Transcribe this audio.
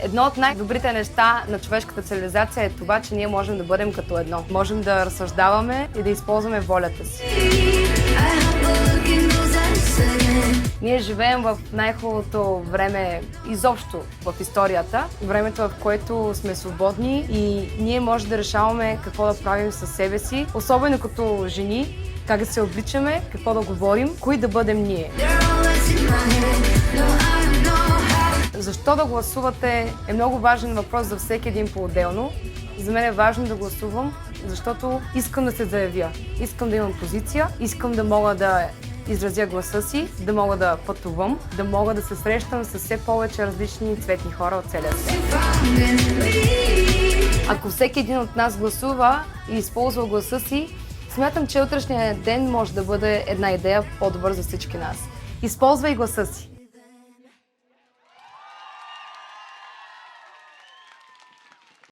Едно от най-добрите неща на човешката цивилизация е това, че ние можем да бъдем като едно. Можем да разсъждаваме и да използваме волята си. Ние живеем в най-хубавото време изобщо в историята. Времето, в което сме свободни и ние може да решаваме какво да правим със себе си, особено като жени, как да се обличаме, какво да говорим, кои да бъдем ние. Защо да гласувате е много важен въпрос за всеки един по-отделно. За мен е важно да гласувам, защото искам да се заявя. Искам да имам позиция, искам да мога да изразя гласа си, да мога да пътувам, да мога да се срещам с все повече различни цветни хора от целия свят. Ако всеки един от нас гласува и използва гласа си, смятам, че утрешния ден може да бъде една идея по-добър за всички нас. Използвай гласа си!